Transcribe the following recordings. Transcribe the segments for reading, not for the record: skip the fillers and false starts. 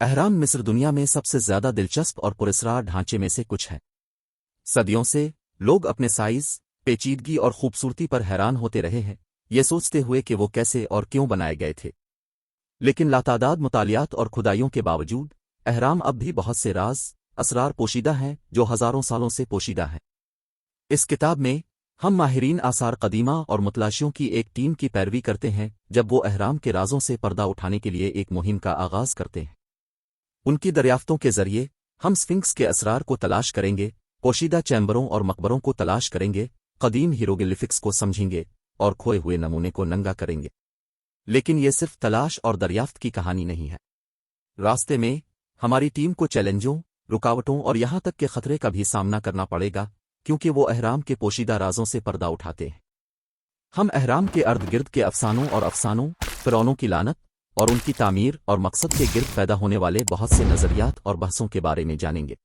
اہرام مصر دنیا میں سب سے زیادہ دلچسپ اور پراسرار ڈھانچے میں سے کچھ ہیں۔ صدیوں سے لوگ اپنے سائز، پیچیدگی اور خوبصورتی پر حیران ہوتے رہے ہیں، یہ سوچتے ہوئے کہ وہ کیسے اور کیوں بنائے گئے تھے۔ لیکن لاتعداد مطالعات اور کھدائیوں کے باوجود اہرام اب بھی بہت سے راز، اسرار پوشیدہ ہیں جو ہزاروں سالوں سے پوشیدہ ہیں۔ اس کتاب میں ہم ماہرین آثار قدیمہ اور متلاشیوں کی ایک ٹیم کی پیروی کرتے ہیں جب وہ اہرام کے رازوں سے پردہ اٹھانے کے لیے ایک مہم کا آغاز کرتے ہیں۔ ان کی دریافتوں کے ذریعے ہم سفنکس کے اسرار کو تلاش کریں گے، پوشیدہ چیمبروں اور مقبروں کو تلاش کریں گے، قدیم ہیروگلیفکس کو سمجھیں گے اور کھوئے ہوئے نمونے کو ننگا کریں گے۔ لیکن یہ صرف تلاش اور دریافت کی کہانی نہیں ہے۔ راستے میں ہماری ٹیم کو چیلنجوں، رکاوٹوں اور یہاں تک کہ خطرے کا بھی سامنا کرنا پڑے گا، کیونکہ وہ اہرام کے پوشیدہ رازوں سے پردہ اٹھاتے ہیں۔ ہم اہرام کے ارد گرد کے افسانوں، فرعونوں کی لعنت اور ان کی تعمیر اور مقصد کے گرد پیدا ہونے والے بہت سے نظریات اور بحثوں کے بارے میں جانیں گے۔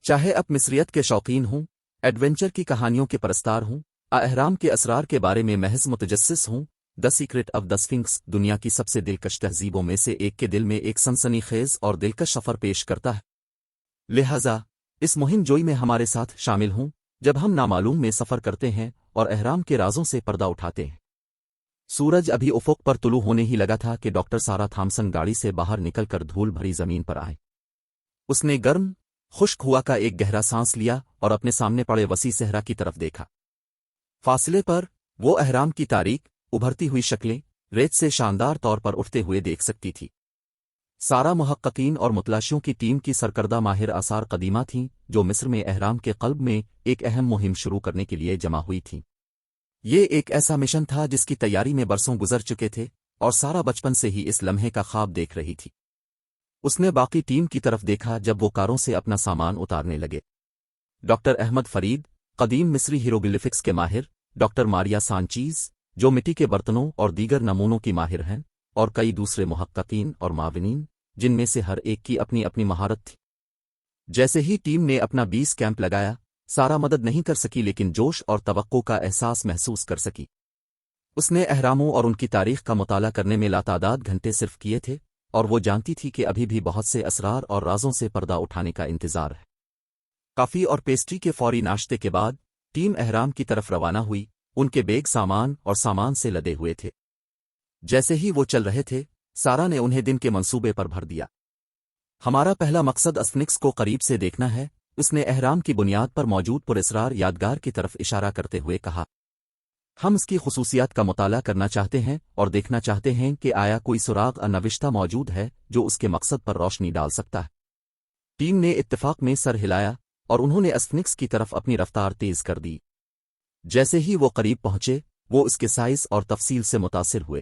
چاہے اب مصریت کے شوقین ہوں، ایڈونچر کی کہانیوں کے پرستار ہوں، اہرام کے اسرار کے بارے میں محض متجسس ہوں، دی سیکرٹ آف دی سفنکس دنیا کی سب سے دلکش تہذیبوں میں سے ایک کے دل میں ایک سنسنی خیز اور دلکش سفر پیش کرتا ہے۔ لہذا اس مہم جوئی میں ہمارے ساتھ شامل ہوں جب ہم نامعلوم میں سفر کرتے ہیں اور اہرام کے رازوں سے پردہ اٹھاتے ہیں۔ سورج ابھی افق پر طلوع ہونے ہی لگا تھا کہ ڈاکٹر سارا تھامسن گاڑی سے باہر نکل کر دھول بھری زمین پر آئے۔ اس نے گرم، خشک ہوا کا ایک گہرا سانس لیا اور اپنے سامنے پڑے وسیع صحرا کی طرف دیکھا۔ فاصلے پر وہ اہرام کی تاریک، ابھرتی ہوئی شکلیں ریت سے شاندار طور پر اٹھتے ہوئے دیکھ سکتی تھی۔ سارا محققین اور متلاشیوں کی ٹیم کی سرکردہ ماہر آثار قدیمہ تھیں جو مصر میں اہرام کے قلب میں ایک اہم مہم شروع کرنے کے لیے جمع ہوئی تھیں۔ یہ ایک ایسا مشن تھا جس کی تیاری میں برسوں گزر چکے تھے اور سارا بچپن سے ہی اس لمحے کا خواب دیکھ رہی تھی۔ اس نے باقی ٹیم کی طرف دیکھا جب وہ کاروں سے اپنا سامان اتارنے لگے۔ ڈاکٹر احمد فرید، قدیم مصری ہیروگلیفکس کے ماہر، ڈاکٹر ماریا سانچیز، جو مٹی کے برتنوں اور دیگر نمونوں کی ماہر ہیں، اور کئی دوسرے محققین اور معاونین جن میں سے ہر ایک کی اپنی اپنی مہارت تھی۔ جیسے ہی ٹیم نے اپنا بیس کیمپ لگایا، سارا مدد نہیں کر سکی لیکن جوش اور توقع کا احساس محسوس کر سکی۔ اس نے اہراموں اور ان کی تاریخ کا مطالعہ کرنے میں لاتعداد گھنٹے صرف کیے تھے، اور وہ جانتی تھی کہ ابھی بھی بہت سے اسرار اور رازوں سے پردہ اٹھانے کا انتظار ہے۔ کافی اور پیسٹری کے فوری ناشتے کے بعد ٹیم اہرام کی طرف روانہ ہوئی۔ ان کے بیگ سامان سے لدے ہوئے تھے۔ جیسے ہی وہ چل رہے تھے، سارا نے انہیں دن کے منصوبے پر بھر دیا۔ ہمارا پہلا مقصد سفنکس کو قریب سے دیکھنا ہے، اس نے اہرام کی بنیاد پر موجود پراسرار یادگار کی طرف اشارہ کرتے ہوئے کہا۔ ہم اس کی خصوصیات کا مطالعہ کرنا چاہتے ہیں اور دیکھنا چاہتے ہیں کہ آیا کوئی سراغ نوشتہ موجود ہے جو اس کے مقصد پر روشنی ڈال سکتا ہے۔ ٹیم نے اتفاق میں سر ہلایا اور انہوں نے سفنکس کی طرف اپنی رفتار تیز کر دی۔ جیسے ہی وہ قریب پہنچے، وہ اس کے سائز اور تفصیل سے متاثر ہوئے۔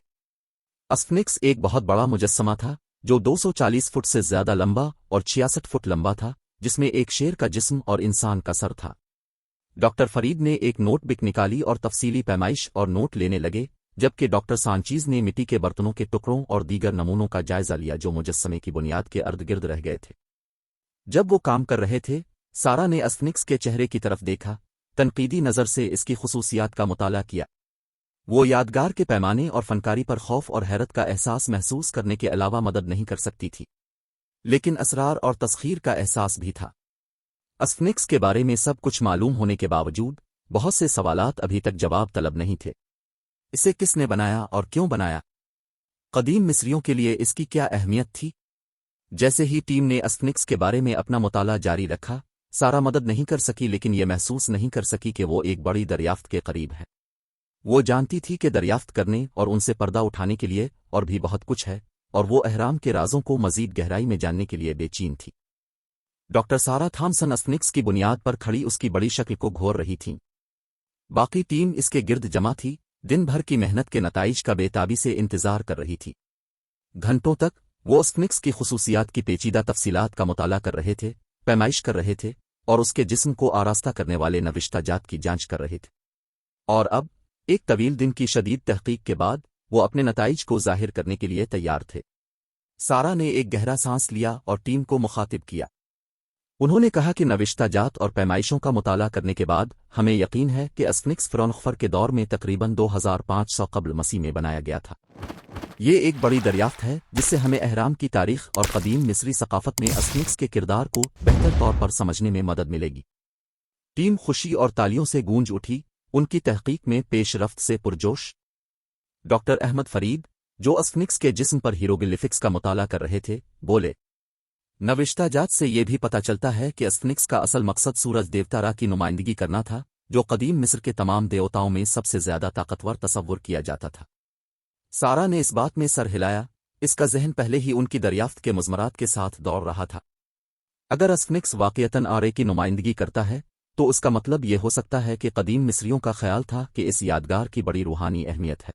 سفنکس ایک بہت بڑا مجسمہ تھا جو 240 فٹ سے زیادہ لمبا اور 66 فٹ لمبا تھا، جس میں ایک شیر کا جسم اور انسان کا سر تھا۔ ڈاکٹر فرید نے ایک نوٹ بک نکالی اور تفصیلی پیمائش اور نوٹ لینے لگے، جبکہ ڈاکٹر سانچیز نے مٹی کے برتنوں کے ٹکڑوں اور دیگر نمونوں کا جائزہ لیا جو مجسمے کی بنیاد کے ارد گرد رہ گئے تھے۔ جب وہ کام کر رہے تھے، سارا نے سفنکس کے چہرے کی طرف دیکھا، تنقیدی نظر سے اس کی خصوصیات کا مطالعہ کیا۔ وہ یادگار کے پیمانے اور فنکاری پر خوف اور حیرت کا احساس محسوس کرنے کے علاوہ مدد نہیں کر سکتی تھی، لیکن اسرار اور تسخیر کا احساس بھی تھا۔ سفنکس کے بارے میں سب کچھ معلوم ہونے کے باوجود بہت سے سوالات ابھی تک جواب طلب نہیں تھے۔ اسے کس نے بنایا اور کیوں بنایا؟ قدیم مصریوں کے لیے اس کی کیا اہمیت تھی؟ جیسے ہی ٹیم نے سفنکس کے بارے میں اپنا مطالعہ جاری رکھا، سارا مدد نہیں کر سکی لیکن یہ محسوس نہیں کر سکی کہ وہ ایک بڑی دریافت کے قریب ہے۔ وہ جانتی تھی کہ دریافت کرنے اور ان سے پردہ اٹھانے کے لیے اور بھی بہت کچھ ہے، اور وہ اہرام کے رازوں کو مزید گہرائی میں جاننے کے لیے بے چین تھی۔ ڈاکٹر سارا تھامسن سفنکس کی بنیاد پر کھڑی اس کی بڑی شکل کو گھور رہی تھیں۔ باقی ٹیم اس کے گرد جمع تھی، دن بھر کی محنت کے نتائج کا بے تابی سے انتظار کر رہی تھی۔ گھنٹوں تک وہ سفنکس کی خصوصیات کی پیچیدہ تفصیلات کا مطالعہ کر رہے تھے، پیمائش کر رہے تھے اور اس کے جسم کو آراستہ کرنے والے نوشتہ جات کی جانچ کر رہے تھے۔ اور اب ایک طویل دن کی شدید تحقیق کے بعد وہ اپنے نتائج کو ظاہر کرنے کے لیے تیار تھے۔ سارا نے ایک گہرا سانس لیا اور ٹیم کو مخاطب کیا۔ انہوں نے کہا کہ نوشتہ جات اور پیمائشوں کا مطالعہ کرنے کے بعد ہمیں یقین ہے کہ سفنکس فرعون خوفر کے دور میں تقریباً 2500 قبل مسیح میں بنایا گیا تھا۔ یہ ایک بڑی دریافت ہے جس سے ہمیں اہرام کی تاریخ اور قدیم مصری ثقافت میں اسفنکس کے کردار کو بہتر طور پر سمجھنے میں مدد ملے گی۔ ٹیم خوشی اور تالیوں سے گونج اٹھی، ان کی تحقیق میں پیش رفت سے پرجوش۔ ڈاکٹر احمد فرید، جو اسفنکس کے جسم پر ہیروگلیفکس کا مطالعہ کر رہے تھے، بولے، نوشتہ جات سے یہ بھی پتہ چلتا ہے کہ اسفنکس کا اصل مقصد سورج دیوتا را کی نمائندگی کرنا تھا، جو قدیم مصر کے تمام دیوتاؤں میں سب سے زیادہ طاقتور تصور کیا جاتا تھا۔ سارا نے اس بات میں سر ہلایا، اس کا ذہن پہلے ہی ان کی دریافت کے مضمرات کے ساتھ دوڑ رہا تھا۔ اگر اسفنکس واقعتاً آرے کی نمائندگی کرتا ہے تو اس کا مطلب یہ ہو سکتا ہے کہ قدیم مصریوں کا خیال تھا کہ اس یادگار کی بڑی روحانی اہمیت ہے،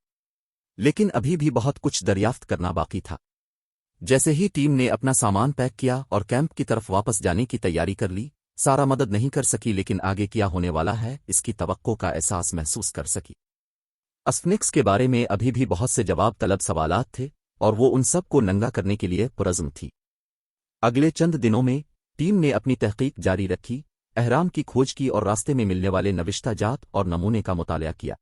لیکن ابھی بھی بہت کچھ دریافت کرنا باقی تھا۔ جیسے ہی ٹیم نے اپنا سامان پیک کیا اور کیمپ کی طرف واپس جانے کی تیاری کر لی، سارا مدد نہیں کر سکی لیکن آگے کیا ہونے والا ہے اس کی توقع کا احساس محسوس کر سکی۔ اسفنکس کے بارے میں ابھی بھی بہت سے جواب طلب سوالات تھے اور وہ ان سب کو ننگا کرنے کے لیے پرعزم تھی۔ اگلے چند دنوں میں ٹیم نے اپنی تحقیق جاری رکھی، اہرام کی کھوج کی اور راستے میں ملنے والے نوشتہ جات اور نمونے کا مطالعہ کیا۔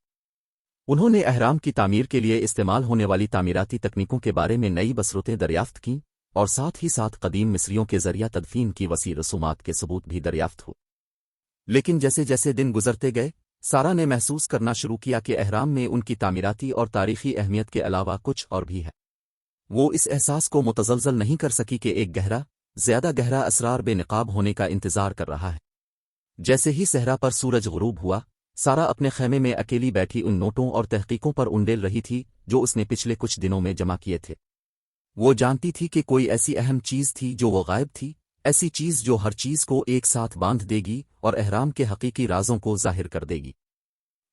انہوں نے اہرام کی تعمیر کے لیے استعمال ہونے والی تعمیراتی تکنیکوں کے بارے میں نئی بصرتیں دریافت کیں اور ساتھ ہی ساتھ قدیم مصریوں کے ذریعہ تدفین کی وسیع رسومات کے ثبوت بھی دریافت ہو۔ لیکن جیسے جیسے دن گزرتے گئے، سارا نے محسوس کرنا شروع کیا کہ اہرام میں ان کی تعمیراتی اور تاریخی اہمیت کے علاوہ کچھ اور بھی ہے۔ وہ اس احساس کو متزلزل نہیں کر سکی کہ ایک زیادہ گہرا اسرار بے نقاب ہونے کا انتظار کر رہا ہے۔ جیسے ہی صحرا پر سورج غروب ہوا، سارا اپنے خیمے میں اکیلی بیٹھی ان نوٹوں اور تحقیقوں پر انڈیل رہی تھی جو اس نے پچھلے کچھ دنوں میں جمع کیے تھے۔ وہ جانتی تھی کہ کوئی ایسی اہم چیز تھی جو وہ غائب تھی، ایسی چیز جو ہر چیز کو ایک ساتھ باندھ دے گی اور اہرام کے حقیقی رازوں کو ظاہر کر دے گی۔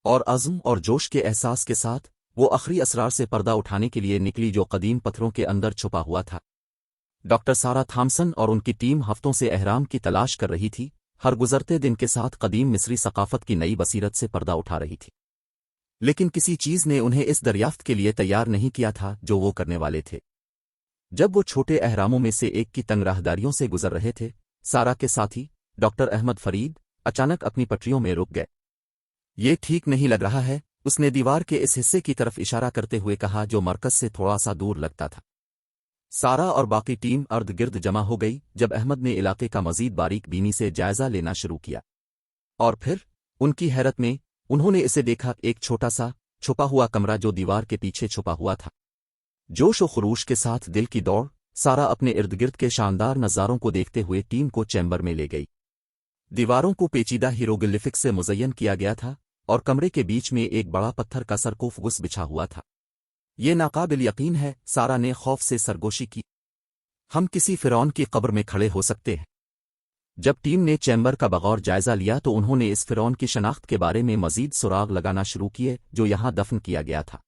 اور عزم اور جوش کے احساس کے ساتھ وہ آخری اسرار سے پردہ اٹھانے کے لیے نکلی جو قدیم پتھروں کے اندر چھپا ہوا تھا۔ ڈاکٹر سارا تھامسن اور ان کی ٹیم ہفتوں سے اہرام کی تلاش کر رہی تھی، ہر گزرتے دن کے ساتھ قدیم مصری ثقافت کی نئی بصیرت سے پردہ اٹھا رہی تھی، لیکن کسی چیز نے انہیں اس دریافت کے لیے تیار نہیں کیا تھا جو وہ کرنے والے تھے۔ جب وہ چھوٹے اہراموں میں سے ایک کی تنگ راہداریوں سے گزر رہے تھے، سارا کے ساتھی ڈاکٹر احمد فرید اچانک اپنی پٹریوں میں رک گئے۔ یہ ٹھیک نہیں لگ رہا ہے، اس نے دیوار کے اس حصے کی طرف اشارہ کرتے ہوئے کہا جو مرکز سے تھوڑا سا دور لگتا تھا۔ سارا اور باقی ٹیم ارد گرد جمع ہو گئی جب احمد نے علاقے کا مزید باریک بینی سے جائزہ لینا شروع کیا، اور پھر ان کی حیرت میں انہوں نے اسے دیکھا، ایک چھوٹا سا چھپا ہوا کمرہ جو دیوار کے پیچھے چھپا ہوا تھا۔ جوش و خروش کے ساتھ دل کی دوڑ، سارا اپنے ارد گرد کے شاندار نظاروں کو دیکھتے ہوئے ٹیم کو چیمبر میں لے گئی۔ دیواروں کو پیچیدہ ہیروگلیفکس سے مزین کیا گیا تھا اور کمرے کے بیچ میں ایک بڑا پتھر کا سرکوفگس بچھا ہوا تھا۔ یہ ناقابل یقین ہے، سارا نے خوف سے سرگوشی کی۔ ہم کسی فرعون کی قبر میں کھڑے ہو سکتے ہیں۔ جب ٹیم نے چیمبر کا بغور جائزہ لیا تو انہوں نے اس فرعون کی شناخت کے بارے میں مزید سراغ لگانا شروع کیے جو یہاں دفن کیا گیا تھا۔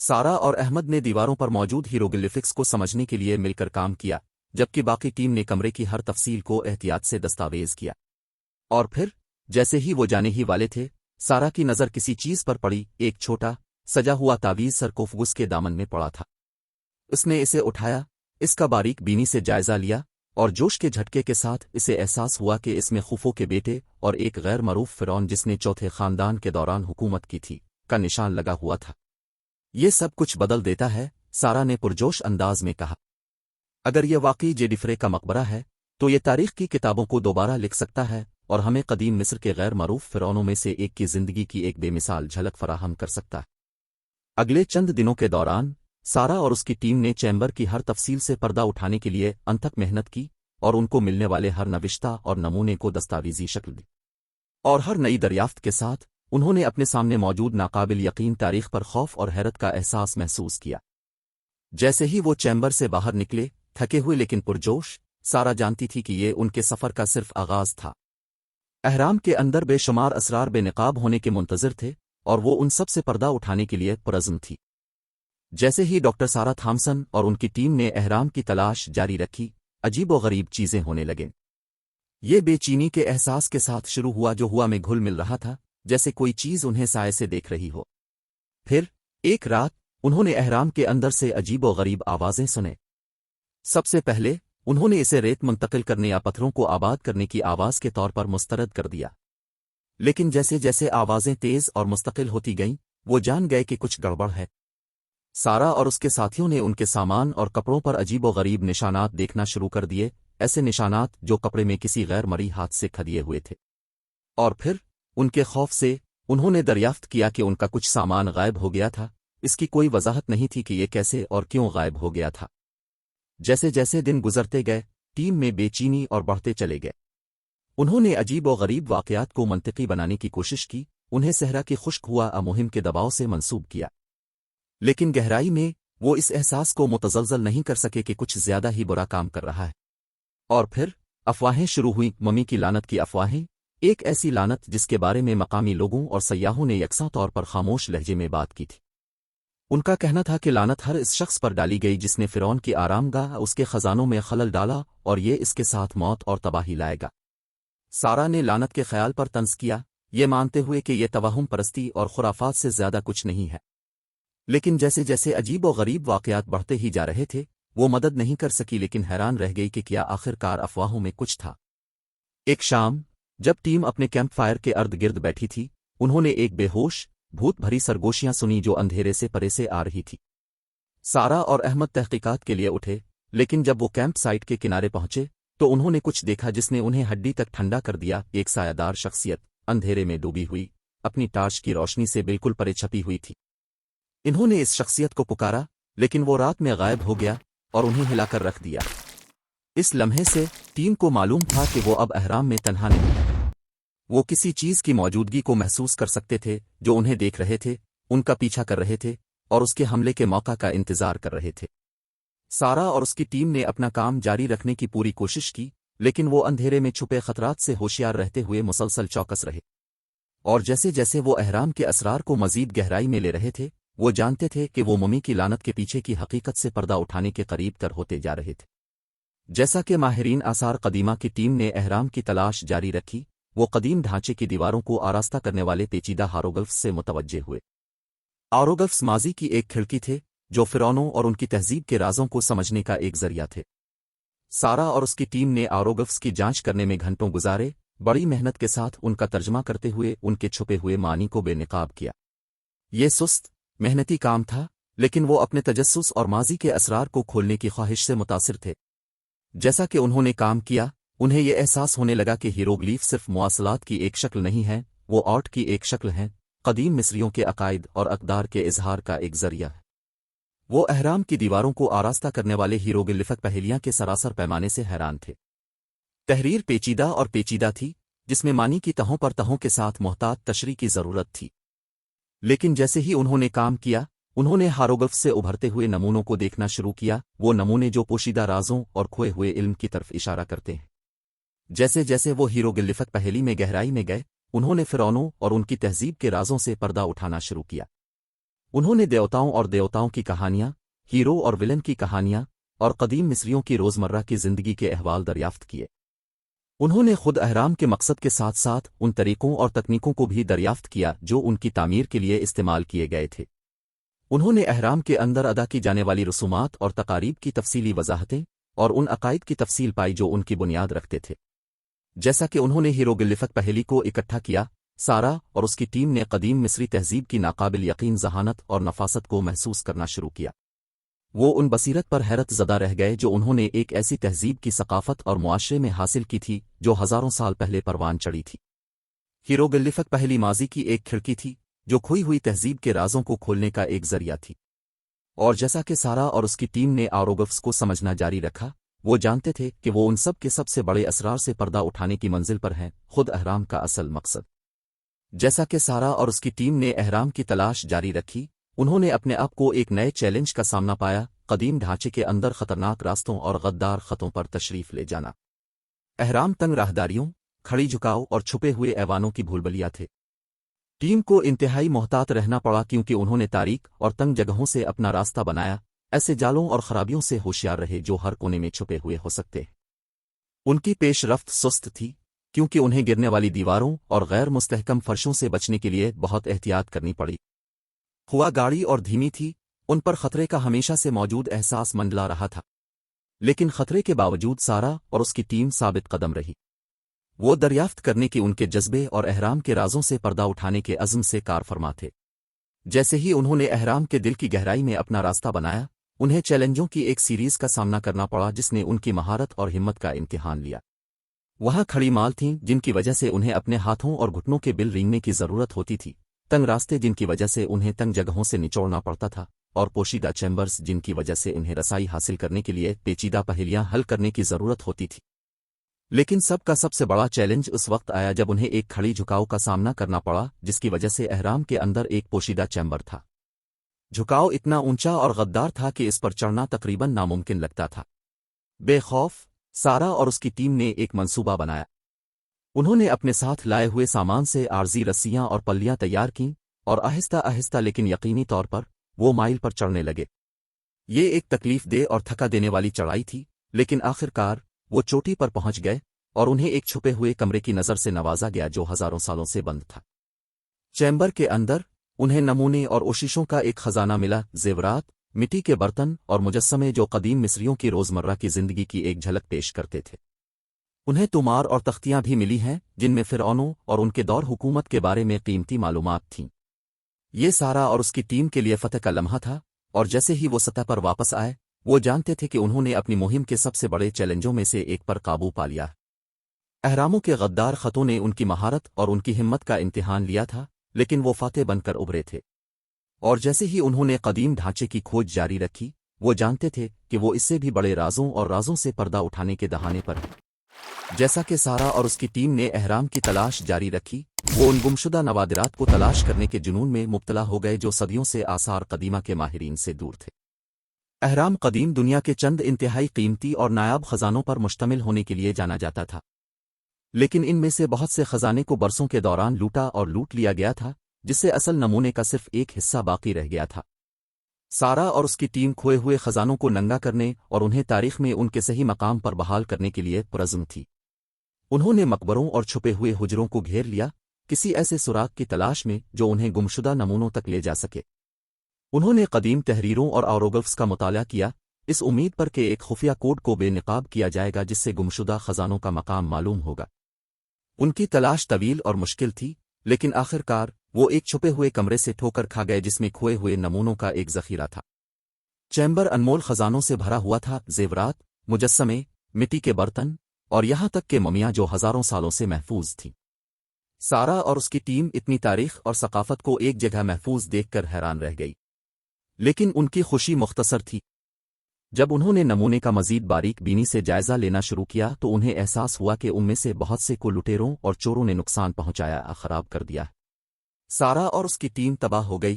سارا اور احمد نے دیواروں پر موجود ہیروگلیفکس کو سمجھنے کے لیے مل کر کام کیا، جبکہ باقی ٹیم نے کمرے کی ہر تفصیل کو احتیاط سے دستاویز کیا۔ اور پھر جیسے ہی وہ جانے ہی والے تھے، سارا کی نظر کسی چیز پر پڑی، ایک چھوٹا سجا ہوا تعویذ سرکوفگس کے دامن میں پڑا تھا۔ اس نے اسے اٹھایا، اس کا باریک بینی سے جائزہ لیا، اور جوش کے جھٹکے کے ساتھ اسے احساس ہوا کہ اس میں خوفو کے بیٹے اور ایک غیر معروف فرعون جس نے چوتھے خاندان کے دوران حکومت کی تھی کا نشان لگا ہوا تھا۔ یہ سب کچھ بدل دیتا ہے، سارا نے پرجوش انداز میں کہا۔ اگر یہ واقعی جیڈیفرے کا مقبرہ ہے تو یہ تاریخ کی کتابوں کو دوبارہ لکھ سکتا ہے اور ہمیں قدیم مصر کے غیر معروف فرعونوں میں سے ایک کی زندگی کی ایک بے مثال جھلک فراہم کر سکتا ہے۔ اگلے چند دنوں کے دوران سارا اور اس کی ٹیم نے چیمبر کی ہر تفصیل سے پردہ اٹھانے کے لیے انتھک محنت کی اور ان کو ملنے والے ہر نوشتہ اور نمونے کو دستاویزی شکل دی، اور ہر نئی دریافت کے ساتھ انہوں نے اپنے سامنے موجود ناقابل یقین تاریخ پر خوف اور حیرت کا احساس محسوس کیا۔ جیسے ہی وہ چیمبر سے باہر نکلے، تھکے ہوئے لیکن پرجوش، سارا جانتی تھی کہ یہ ان کے سفر کا صرف آغاز تھا۔ اہرام کے اندر بے شمار اسرار بے نقاب ہونے کے منتظر تھے اور وہ ان سب سے پردہ اٹھانے کے لیے پرعزم تھی۔ جیسے ہی ڈاکٹر سارا تھامسن اور ان کی ٹیم نے اہرام کی تلاش جاری رکھی، عجیب و غریب چیزیں ہونے لگیں۔ یہ بے چینی کے احساس کے ساتھ شروع ہوا جو ہوا میں گھل مل رہا تھا، جیسے کوئی چیز انہیں سائے سے دیکھ رہی ہو۔ پھر ایک رات انہوں نے اہرام کے اندر سے عجیب و غریب آوازیں سنے۔ سب سے پہلے انہوں نے اسے ریت منتقل کرنے یا پتھروں کو آباد کرنے کی آواز کے طور پر مسترد کر دیا، لیکن جیسے جیسے آوازیں تیز اور مستقل ہوتی گئیں، وہ جان گئے کہ کچھ گڑبڑ ہے۔ سارا اور اس کے ساتھیوں نے ان کے سامان اور کپڑوں پر عجیب و غریب نشانات دیکھنا شروع کر دیے، ایسے نشانات جو کپڑے میں کسی غیر مرئی ہاتھ سے کھدیے ہوئے تھے۔ اور پھر ان کے خوف سے انہوں نے دریافت کیا کہ ان کا کچھ سامان غائب ہو گیا تھا۔ اس کی کوئی وضاحت نہیں تھی کہ یہ کیسے اور کیوں غائب ہو گیا تھا۔ جیسے جیسے دن گزرتے گئے، ٹیم میں بے چینی اور بڑھتے چلے گئے۔ انہوں نے عجیب و غریب واقعات کو منطقی بنانے کی کوشش کی، انہیں صحرا کی خشک ہوا مہم کے دباؤ سے منسوب کیا، لیکن گہرائی میں وہ اس احساس کو متزلزل نہیں کر سکے کہ کچھ زیادہ ہی برا کام کر رہا ہے۔ اور پھر افواہیں شروع ہوئیں، ممی کی لعنت کی افواہیں، ایک ایسی لعنت جس کے بارے میں مقامی لوگوں اور سیاحوں نے یکساں طور پر خاموش لہجے میں بات کی تھی۔ ان کا کہنا تھا کہ لعنت ہر اس شخص پر ڈالی گئی جس نے فرعون کی آرام گاہ اس کے خزانوں میں خلل ڈالا، اور یہ اس کے ساتھ موت اور تباہی لائے گا۔ سارا نے لعنت کے خیال پر طنز کیا، یہ مانتے ہوئے کہ یہ توہم پرستی اور خرافات سے زیادہ کچھ نہیں ہے۔ لیکن جیسے جیسے عجیب و غریب واقعات بڑھتے ہی جا رہے تھے، وہ مدد نہیں کر سکی، لیکن حیران رہ گئی کہ کیا آخر کار افواہوں میں کچھ تھا۔ ایک شام جب ٹیم اپنے کیمپ فائر کے ارد گرد بیٹھی تھی، انہوں نے ایک بے ہوش بھوت بھری سرگوشیاں سنی جو اندھیرے سے پرے سے آ رہی تھی۔ سارا اور احمد تحقیقات کے لیے اٹھے، لیکن جب وہ کیمپ سائٹ کے کنارے پہنچے تو انہوں نے کچھ دیکھا جس نے انہیں ہڈی تک ٹھنڈا کر دیا۔ ایک سایہ دار شخصیت اندھیرے میں ڈوبی ہوئی اپنی ٹارچ کی روشنی سے بالکل پرے چھپی ہوئی تھی۔ انہوں نے اس شخصیت کو پکارا، لیکن وہ رات میں غائب ہو گیا اور انہیں ہلا کر رکھ دیا۔ اس لمحے سے ٹیم کو معلوم تھا کہ وہ اب احرام میں تنہا نہیں ہے۔ وہ کسی چیز کی موجودگی کو محسوس کر سکتے تھے جو انہیں دیکھ رہے تھے، ان کا پیچھا کر رہے تھے اور اس کے حملے کے موقع کا انتظار کر رہے تھے۔ سارا اور اس کی ٹیم نے اپنا کام جاری رکھنے کی پوری کوشش کی، لیکن وہ اندھیرے میں چھپے خطرات سے ہوشیار رہتے ہوئے مسلسل چوکس رہے۔ اور جیسے جیسے وہ احرام کے اسرار کو مزید گہرائی میں لے رہے تھے، وہ جانتے تھے کہ وہ ممی کی لعنت کے پیچھے کی حقیقت سے پردہ اٹھانے کے قریب تر ہوتے جا رہے تھے۔ جیسا کہ ماہرین آثار قدیمہ کی ٹیم نے احرام کی تلاش جاری رکھی، وہ قدیم ڈھانچے کی دیواروں کو آراستہ کرنے والے پیچیدہ ہاروگلفس سے متوجہ ہوئے۔ ہاروگلفس ماضی کی ایک کھڑکی تھے جو فرعونوں اور ان کی تہذیب کے رازوں کو سمجھنے کا ایک ذریعہ تھے۔ سارا اور اس کی ٹیم نے ہاروگلفس کی جانچ کرنے میں گھنٹوں گزارے، بڑی محنت کے ساتھ ان کا ترجمہ کرتے ہوئے ان کے چھپے ہوئے معنی کو بے نقاب کیا۔ یہ سست محنتی کام تھا، لیکن وہ اپنے تجسس اور ماضی کے اسرار کو کھولنے کی خواہش سے متاثر تھے۔ جیسا کہ انہوں نے کام کیا، انہیں یہ احساس ہونے لگا کہ ہیروگلیف صرف مواصلات کی ایک شکل نہیں ہے، وہ آرٹ کی ایک شکل ہیں، قدیم مصریوں کے عقائد اور اقدار کے اظہار کا ایک ذریعہ ہے۔ وہ احرام کی دیواروں کو آراستہ کرنے والے ہیروگلیفک پہیلیاں کے سراسر پیمانے سے حیران تھے۔ تحریر پیچیدہ اور پیچیدہ تھی، جس میں معنی کی تہوں پر تہوں کے ساتھ محتاط تشریح کی ضرورت تھی۔ لیکن جیسے ہی انہوں نے کام کیا، انہوں نے ہاروگلف سے ابھرتے ہوئے نمونوں کو دیکھنا شروع کیا، وہ نمونے جو پوشیدہ رازوں اور کھوئے ہوئے علم کی طرف اشارہ کرتے ہیں۔ جیسے جیسے وہ ہیروگلیفک پہیلی میں گہرائی میں گئے، انہوں نے فرعونوں اور ان کی تہذیب کے رازوں سے پردہ اٹھانا شروع کیا۔ انہوں نے دیوتاؤں اور دیوتاؤں کی کہانیاں، ہیرو اور ولن کی کہانیاں، اور قدیم مصریوں کی روزمرہ کی زندگی کے احوال دریافت کیے۔ انہوں نے خود احرام کے مقصد کے ساتھ ساتھ ان طریقوں اور تکنیکوں کو بھی دریافت کیا جو ان کی تعمیر کے لیے استعمال کیے گئے تھے۔ انہوں نے احرام کے اندر ادا کی جانے والی رسومات اور تقاریب کی تفصیلی وضاحتیں اور ان عقائد کی تفصیل پائی جو ان کی بنیاد رکھتے تھے۔ جیسا کہ انہوں نے ہیروگلیفک پہیلی کو اکٹھا کیا، سارا اور اس کی ٹیم نے قدیم مصری تہذیب کی ناقابل یقین ذہانت اور نفاست کو محسوس کرنا شروع کیا۔ وہ ان بصیرت پر حیرت زدہ رہ گئے جو انہوں نے ایک ایسی تہذیب کی ثقافت اور معاشرے میں حاصل کی تھی جو ہزاروں سال پہلے پروان چڑھی تھی۔ ہیروگلیفک پہلی ماضی کی ایک کھڑکی تھی جو کھوئی ہوئی تہذیب کے رازوں کو کھولنے کا ایک ذریعہ تھی۔ اور جیسا کہ سارا اور اس کی ٹیم نے ہیروگلفس کو سمجھنا جاری رکھا، وہ جانتے تھے کہ وہ ان سب کے سب سے بڑے اسرار سے پردہ اٹھانے کی منزل پر ہیں، خود احرام کا اصل مقصد۔ جیسا کہ سارا اور اس کی ٹیم نے احرام کی تلاش جاری رکھی، انہوں نے اپنے آپ کو ایک نئے چیلنج کا سامنا پایا، قدیم ڈھانچے کے اندر خطرناک راستوں اور غدار خطوں پر تشریف لے جانا۔ احرام تنگ راہداریوں، کھڑی جھکاؤ اور چھپے ہوئے ایوانوں کی بھولبھلیاں تھے۔ ٹیم کو انتہائی محتاط رہنا پڑا کیونکہ انہوں نے تاریک اور تنگ جگہوں سے اپنا راستہ بنایا، ایسے جالوں اور خرابیوں سے ہوشیار رہے جو ہر کونے میں چھپے ہوئے ہو سکتے ہیں۔ ان کی پیش رفت سست تھی کیونکہ انہیں گرنے والی دیواروں اور غیر مستحکم فرشوں سے بچنے کے لیے بہت احتیاط کرنی پڑی۔ ہوا گاڑی اور دھیمی تھی، ان پر خطرے کا ہمیشہ سے موجود احساس منڈلا رہا تھا، لیکن خطرے کے باوجود سارا اور اس کی ٹیم ثابت قدم رہی۔ وہ دریافت کرنے کی ان کے جذبے اور احرام کے رازوں سے پردہ اٹھانے کے عزم سے کار فرما تھے۔ جیسے ہی انہوں نے اہرام کے دل کی گہرائی میں اپنا راستہ بنایا، انہیں چیلنجوں کی ایک سیریز کا سامنا کرنا پڑا جس نے ان کی مہارت اور ہمت کا امتحان لیا۔ وہاں کھڑی مال تھیں جن کی وجہ سے انہیں اپنے ہاتھوں اور گھٹنوں کے بل رینگنے کی ضرورت ہوتی تھی، تنگ راستے جن کی وجہ سے انہیں تنگ جگہوں سے نچوڑنا پڑتا تھا، اور پوشیدہ چیمبرز جن کی وجہ سے انہیں رسائی حاصل کرنے کے لیے پیچیدہ پہیلیاں حل کرنے کی ضرورت ہوتی تھی۔ لیکن سب کا سب سے بڑا چیلنج اس وقت آیا جب انہیں ایک کھڑی جھکاؤ کا سامنا کرنا پڑا جس کی وجہ سے اہرام کے اندر ایک پوشیدہ چیمبر تھا۔ جھکاؤ اتنا اونچا اور غدار تھا کہ اس پر چڑھنا تقریباً ناممکن لگتا تھا۔ بے خوف سارا اور اس کی ٹیم نے ایک منصوبہ بنایا۔ انہوں نے اپنے ساتھ لائے ہوئے سامان سے عارضی رسیاں اور پلیاں تیار کیں اور آہستہ آہستہ لیکن یقینی طور پر وہ مائل پر چڑھنے لگے۔ یہ ایک تکلیف دہ اور تھکا دینے والی چڑھائی تھی، لیکن آخر کار وہ چوٹی پر پہنچ گئے اور انہیں ایک چھپے ہوئے کمرے کی نظر سے نوازا گیا جو ہزاروں سالوں سے بند تھا۔ چیمبر کے اندر انہیں نمونے اور اوشیشوں کا ایک خزانہ ملا، زیورات، مٹی کے برتن اور مجسمے جو قدیم مصریوں کی روزمرہ کی زندگی کی ایک جھلک پیش کرتے تھے۔ انہیں طومار اور تختیاں بھی ملی ہیں جن میں فرعونوں اور ان کے دور حکومت کے بارے میں قیمتی معلومات تھیں۔ یہ سارا اور اس کی ٹیم کے لیے فتح کا لمحہ تھا، اور جیسے ہی وہ سطح پر واپس آئے وہ جانتے تھے کہ انہوں نے اپنی مہم کے سب سے بڑے چیلنجوں میں سے ایک پر قابو پا لیا۔ اہراموں کے غدار خطوں نے ان کی مہارت اور ان کی ہمت کا امتحان لیا تھا، لیکن وہ فاتح بن کر ابھرے تھے۔ اور جیسے ہی انہوں نے قدیم ڈھانچے کی کھوج جاری رکھی، وہ جانتے تھے کہ وہ اس سے بھی بڑے رازوں اور رازوں سے پردہ اٹھانے کے دہانے پر ہیں۔ جیسا کہ سارا اور اس کی ٹیم نے اہرام کی تلاش جاری رکھی، وہ ان گمشدہ نوادرات کو تلاش کرنے کے جنون میں مبتلا ہو گئے جو صدیوں سے آثار قدیمہ کے ماہرین سے دور تھے۔ اہرام قدیم دنیا کے چند انتہائی قیمتی اور نایاب خزانوں پر مشتمل ہونے کے لیے جانا جاتا تھا، لیکن ان میں سے بہت سے خزانے کو برسوں کے دوران لوٹا اور لوٹ لیا گیا تھا، جس سے اصل نمونے کا صرف ایک حصہ باقی رہ گیا تھا۔ سارا اور اس کی ٹیم کھوئے ہوئے خزانوں کو ننگا کرنے اور انہیں تاریخ میں ان کے صحیح مقام پر بحال کرنے کے لیے پرعزم تھی۔ انہوں نے مقبروں اور چھپے ہوئے حجروں کو گھیر لیا، کسی ایسے سراغ کی تلاش میں جو انہیں گمشدہ نمونوں تک لے جا سکے۔ انہوں نے قدیم تحریروں اور آروگلفس کا مطالعہ کیا، اس امید پر کہ ایک خفیہ کوڈ کو بے نقاب کیا جائے گا جس سے گمشدہ خزانوں کا مقام معلوم ہوگا۔ ان کی تلاش طویل اور مشکل تھی، لیکن آخر کار وہ ایک چھپے ہوئے کمرے سے ٹھوکر کھا گئے جس میں کھوئے ہوئے نمونوں کا ایک ذخیرہ تھا۔ چیمبر انمول خزانوں سے بھرا ہوا تھا، زیورات، مجسمے، مٹی کے برتن اور یہاں تک کہ مومیاں جو ہزاروں سالوں سے محفوظ تھیں۔ سارا اور اس کی ٹیم اتنی تاریخ اور ثقافت کو ایک جگہ محفوظ دیکھ کر حیران رہ گئی، لیکن ان کی خوشی مختصر تھی۔ جب انہوں نے نمونے کا مزید باریک بینی سے جائزہ لینا شروع کیا تو انہیں احساس ہوا کہ ان میں سے بہت سے کو لٹیروں اور چوروں نے نقصان پہنچایا، خراب کر دیا۔ سارا اور اس کی ٹیم تباہ ہو گئی۔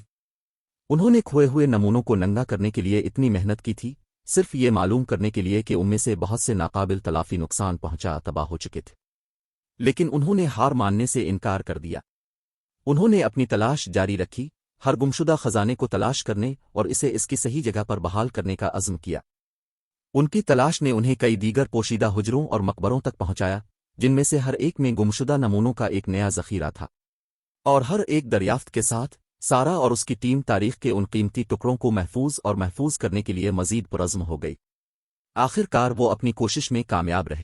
انہوں نے کھوئے ہوئے نمونوں کو ننگا کرنے کے لیے اتنی محنت کی تھی، صرف یہ معلوم کرنے کے لیے کہ ان میں سے بہت سے ناقابل تلافی نقصان پہنچا تباہ ہو چکے تھے، لیکن انہوں نے ہار ماننے سے انکار کر دیا۔ انہوں نے اپنی تلاش جاری رکھی، ہر گمشدہ خزانے کو تلاش کرنے اور اسے اس کی صحیح جگہ پر بحال کرنے کا عزم کیا۔ ان کی تلاش نے انہیں کئی دیگر پوشیدہ حجروں اور مقبروں تک پہنچایا جن میں سے ہر ایک میں گمشدہ نمونوں کا ایک نیا ذخیرہ تھا، اور ہر ایک دریافت کے ساتھ سارا اور اس کی ٹیم تاریخ کے ان قیمتی ٹکڑوں کو محفوظ کرنے کے لیے مزید پرعزم ہو گئی۔ آخر کار وہ اپنی کوشش میں کامیاب رہے۔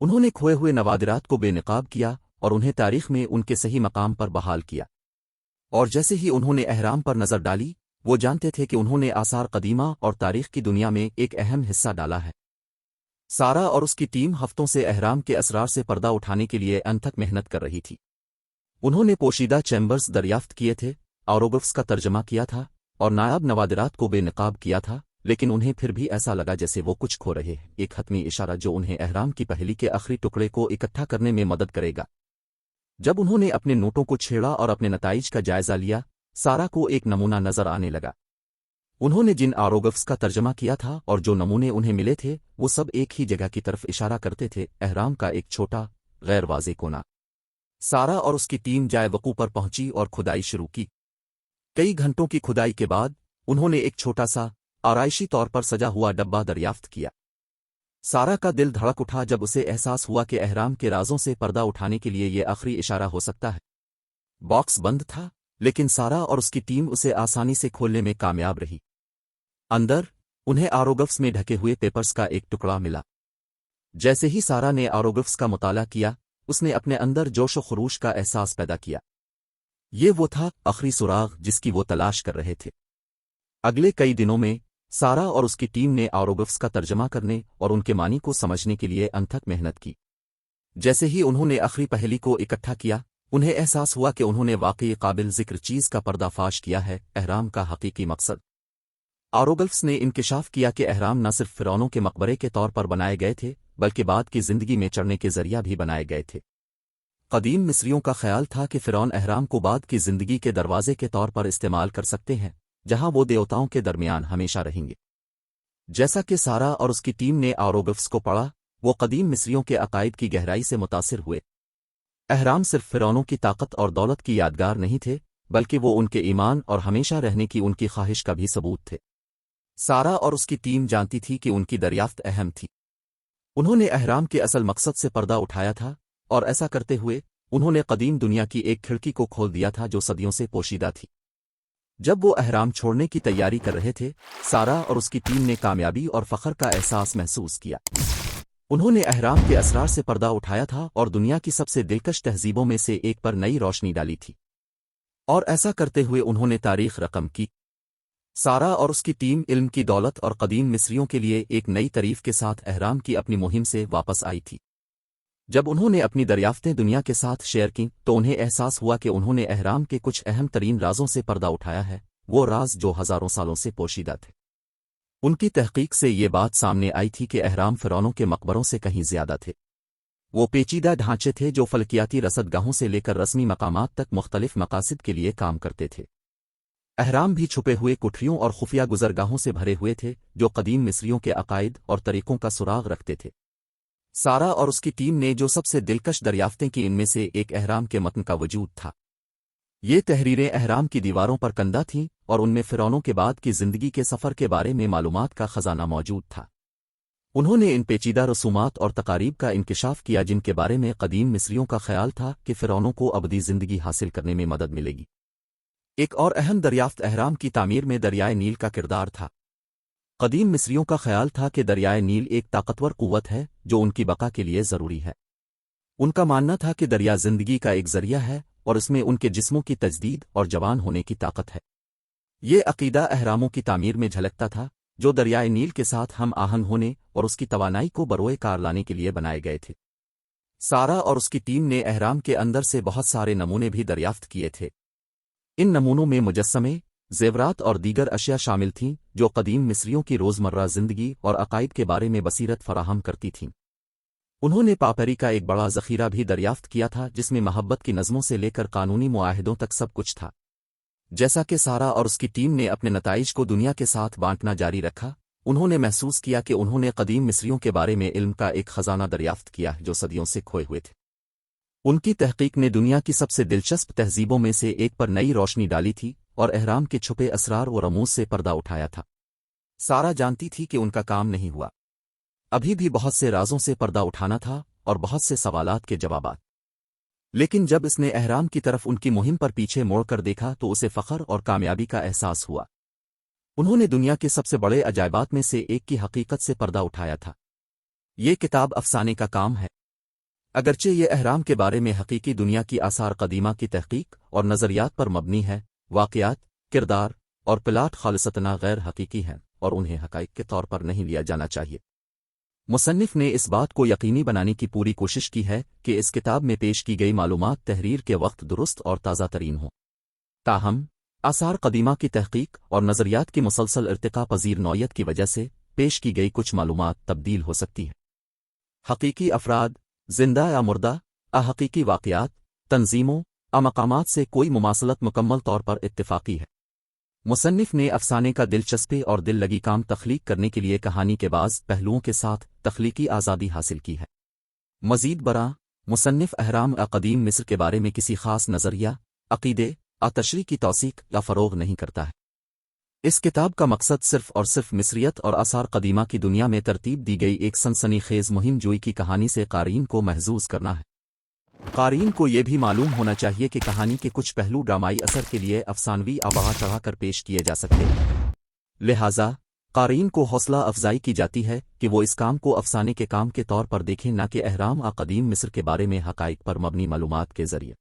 انہوں نے کھوئے ہوئے نوادرات کو بے نقاب کیا اور انہیں تاریخ میں ان کے صحیح مقام پر بحال کیا، اور جیسے ہی انہوں نے اہرام پر نظر ڈالی وہ جانتے تھے کہ انہوں نے آثار قدیمہ اور تاریخ کی دنیا میں ایک اہم حصہ ڈالا ہے۔ سارا اور اس کی ٹیم ہفتوں سے اہرام کے اسرار سے پردہ اٹھانے کے لیے انتھک محنت کر رہی تھی۔ انہوں نے پوشیدہ چیمبرز دریافت کیے تھے، آروگلفس کا ترجمہ کیا تھا اور نایاب نوادرات کو بے نقاب کیا تھا، لیکن انہیں پھر بھی ایسا لگا جیسے وہ کچھ کھو رہے ہیں، ایک حتمی اشارہ جو انہیں اہرام کی پہلی کے آخری ٹکڑے کو اکٹھا کرنے میں مدد کرے گا۔ جب انہوں نے اپنے نوٹوں کو چھیڑا اور اپنے نتائج کا جائزہ لیا، سارا کو ایک نمونہ نظر آنے لگا۔ انہوں نے جن آروگلفس کا ترجمہ کیا تھا اور جو نمونے انہیں ملے تھے وہ سب ایک ہی جگہ کی طرف اشارہ کرتے تھے، اہرام کا ایک چھوٹا غیر واضح کونا۔ سارا اور اس کی ٹیم جائے وقوع پر پہنچی اور کھدائی شروع کی۔ کئی گھنٹوں کی کھدائی کے بعد انہوں نے ایک چھوٹا سا آرائشی طور پر سجا ہوا ڈبہ دریافت کیا۔ سارا کا دل دھڑک اٹھا جب اسے احساس ہوا کہ اہرام کے رازوں سے پردہ اٹھانے کے لیے یہ آخری اشارہ ہو سکتا ہے۔ باکس بند تھا، لیکن سارا اور اس کی ٹیم اسے آسانی سے کھولنے میں کامیاب رہی۔ اندر انہیں آروگلفس میں ڈھکے ہوئے پیپرز کا ایک ٹکڑا ملا۔ جیسے ہی سارا نے آروگلفس کا مطالعہ کیا، اس نے اپنے اندر جوش و خروش کا احساس پیدا کیا۔ یہ وہ تھا آخری سراغ جس کی وہ تلاش کر رہے تھے۔ اگلے کئی دنوں میں سارا اور اس کی ٹیم نے آروگرافس کا ترجمہ کرنے اور ان کے معنی کو سمجھنے کے لیے انتھک محنت کی۔ جیسے ہی انہوں نے آخری پہلی کو اکٹھا کیا، انہیں احساس ہوا کہ انہوں نے واقعی قابل ذکر چیز کا پردہ فاش کیا ہے، احرام کا حقیقی مقصد۔ آروگرافس نے انکشاف کیا کہ احرام نہ صرف فرعونوں کے مقبرے کے طور پر بنائے گئے تھے بلکہ بعد کی زندگی میں چڑھنے کے ذریعہ بھی بنائے گئے تھے۔ قدیم مصریوں کا خیال تھا کہ فرعون احرام کو بعد کی زندگی کے دروازے کے طور پر استعمال کر سکتے ہیں، جہاں وہ دیوتاؤں کے درمیان ہمیشہ رہیں گے۔ جیسا کہ سارا اور اس کی ٹیم نے آروگرافس کو پڑھا، وہ قدیم مصریوں کے عقائد کی گہرائی سے متاثر ہوئے۔ احرام صرف فرعونوں کی طاقت اور دولت کی یادگار نہیں تھے، بلکہ وہ ان کے ایمان اور ہمیشہ رہنے کی ان کی خواہش کا بھی ثبوت تھے۔ سارا اور اس کی ٹیم جانتی تھی کہ ان کی دریافت اہم تھی۔ انہوں نے احرام کے اصل مقصد سے پردہ اٹھایا تھا، اور ایسا کرتے ہوئے انہوں نے قدیم دنیا کی ایک کھڑکی کو کھول دیا تھا جو صدیوں سے پوشیدہ تھی۔ جب وہ احرام چھوڑنے کی تیاری کر رہے تھے، سارا اور اس کی ٹیم نے کامیابی اور فخر کا احساس محسوس کیا۔ انہوں نے احرام کے اسرار سے پردہ اٹھایا تھا اور دنیا کی سب سے دلکش تہذیبوں میں سے ایک پر نئی روشنی ڈالی تھی، اور ایسا کرتے ہوئے انہوں نے تاریخ رقم کی۔ سارا اور اس کی ٹیم علم کی دولت اور قدیم مصریوں کے لیے ایک نئی تعریف کے ساتھ احرام کی اپنی مہم سے واپس آئی تھی۔ جب انہوں نے اپنی دریافتیں دنیا کے ساتھ شیئر کیں تو انہیں احساس ہوا کہ انہوں نے احرام کے کچھ اہم ترین رازوں سے پردہ اٹھایا ہے، وہ راز جو ہزاروں سالوں سے پوشیدہ تھے۔ ان کی تحقیق سے یہ بات سامنے آئی تھی کہ احرام فرعونوں کے مقبروں سے کہیں زیادہ تھے۔ وہ پیچیدہ ڈھانچے تھے جو فلکیاتی رصد گاہوں سے لے کر رسمی مقامات تک مختلف مقاصد کے لیے کام کرتے تھے۔ احرام بھی چھپے ہوئے کوٹھریوں اور خفیہ گزرگاہوں سے بھرے ہوئے تھے جو قدیم مصریوں کے عقائد اور طریقوں کا سراغ رکھتے تھے۔ سارا اور اس کی ٹیم نے جو سب سے دلکش دریافتیں کی، ان میں سے ایک احرام کے متن کا وجود تھا۔ یہ تحریریں احرام کی دیواروں پر کندہ تھیں اور ان میں فرعونوں کے بعد کی زندگی کے سفر کے بارے میں معلومات کا خزانہ موجود تھا۔ انہوں نے ان پیچیدہ رسومات اور تقاریب کا انکشاف کیا جن کے بارے میں قدیم مصریوں کا خیال تھا کہ فرعونوں کو ابدی زندگی حاصل کرنے میں مدد ملے گی۔ ایک اور اہم دریافت احرام کی تعمیر میں دریائے نیل کا کردار تھا۔ قدیم مصریوں کا خیال تھا کہ دریائے نیل ایک طاقتور قوت ہے جو ان کی بقا کے لیے ضروری ہے۔ ان کا ماننا تھا کہ دریا زندگی کا ایک ذریعہ ہے اور اس میں ان کے جسموں کی تجدید اور جوان ہونے کی طاقت ہے۔ یہ عقیدہ احراموں کی تعمیر میں جھلکتا تھا جو دریائے نیل کے ساتھ ہم آہنگ ہونے اور اس کی توانائی کو بروئے کار لانے کے لیے بنائے گئے تھے۔ سارا اور اس کی ٹیم نے احرام کے اندر سے بہت سارے نمونے بھی دریافت کیے تھے۔ ان نمونوں میں مجسمے، زیورات اور دیگر اشیاء شامل تھیں جو قدیم مصریوں کی روزمرہ زندگی اور عقائد کے بارے میں بصیرت فراہم کرتی تھیں۔ انہوں نے پاپری کا ایک بڑا ذخیرہ بھی دریافت کیا تھا جس میں محبت کی نظموں سے لے کر قانونی معاہدوں تک سب کچھ تھا۔ جیسا کہ سارا اور اس کی ٹیم نے اپنے نتائج کو دنیا کے ساتھ بانٹنا جاری رکھا، انہوں نے محسوس کیا کہ انہوں نے قدیم مصریوں کے بارے میں علم کا ایک خزانہ دریافت کیا جو صدیوں سے کھوئے ہوئے تھے۔ ان کی تحقیق نے دنیا کی سب سے دلچسپ تہذیبوں میں سے ایک پر نئی روشنی ڈالی تھی اور احرام کے چھپے اسرار و رموز سے پردہ اٹھایا تھا۔ سارا جانتی تھی کہ ان کا کام نہیں ہوا، ابھی بھی بہت سے رازوں سے پردہ اٹھانا تھا اور بہت سے سوالات کے جوابات۔ لیکن جب اس نے احرام کی طرف ان کی مہم پر پیچھے موڑ کر دیکھا تو اسے فخر اور کامیابی کا احساس ہوا۔ انہوں نے دنیا کے سب سے بڑے عجائبات میں سے ایک کی حقیقت سے پردہ اٹھایا تھا۔ یہ کتاب افسانے کا کام ہے، اگرچہ یہ احرام کے بارے میں حقیقی دنیا کی آثار قدیمہ کی تحقیق اور نظریات پر مبنی ہے۔ واقعات، کردار اور پلاٹ خالصتنا غیر حقیقی ہیں اور انہیں حقائق کے طور پر نہیں لیا جانا چاہیے۔ مصنف نے اس بات کو یقینی بنانے کی پوری کوشش کی ہے کہ اس کتاب میں پیش کی گئی معلومات تحریر کے وقت درست اور تازہ ترین ہوں۔ تاہم آثار قدیمہ کی تحقیق اور نظریات کی مسلسل ارتقا پذیر نوعیت کی وجہ سے پیش کی گئی کچھ معلومات تبدیل ہو سکتی ہیں۔ حقیقی افراد، زندہ یا مردہ، حقیقی واقعات، تنظیموں، مقامات سے کوئی مماثلت مکمل طور پر اتفاقی ہے۔ مصنف نے افسانے کا دلچسپی اور دل لگی کام تخلیق کرنے کے لیے کہانی کے بعض پہلوؤں کے ساتھ تخلیقی آزادی حاصل کی ہے۔ مزید برآں، مصنف احرام قدیم مصر کے بارے میں کسی خاص نظریہ، عقیدے، تشریح کی توثیق یا فروغ نہیں کرتا ہے۔ اس کتاب کا مقصد صرف اور صرف مصریت اور آثار قدیمہ کی دنیا میں ترتیب دی گئی ایک سنسنی خیز مہم جوئی کی کہانی سے قارئین کو محظوظ کرنا ہے۔ قارئین کو یہ بھی معلوم ہونا چاہیے کہ کہانی کے کچھ پہلو ڈرامائی اثر کے لیے افسانوی بڑھا چڑھا کر پیش کیے جا سکتے ہیں، لہٰذا قارئین کو حوصلہ افزائی کی جاتی ہے کہ وہ اس کام کو افسانے کے کام کے طور پر دیکھیں، نہ کہ احرام قدیم مصر کے بارے میں حقائق پر مبنی معلومات کے ذریعے۔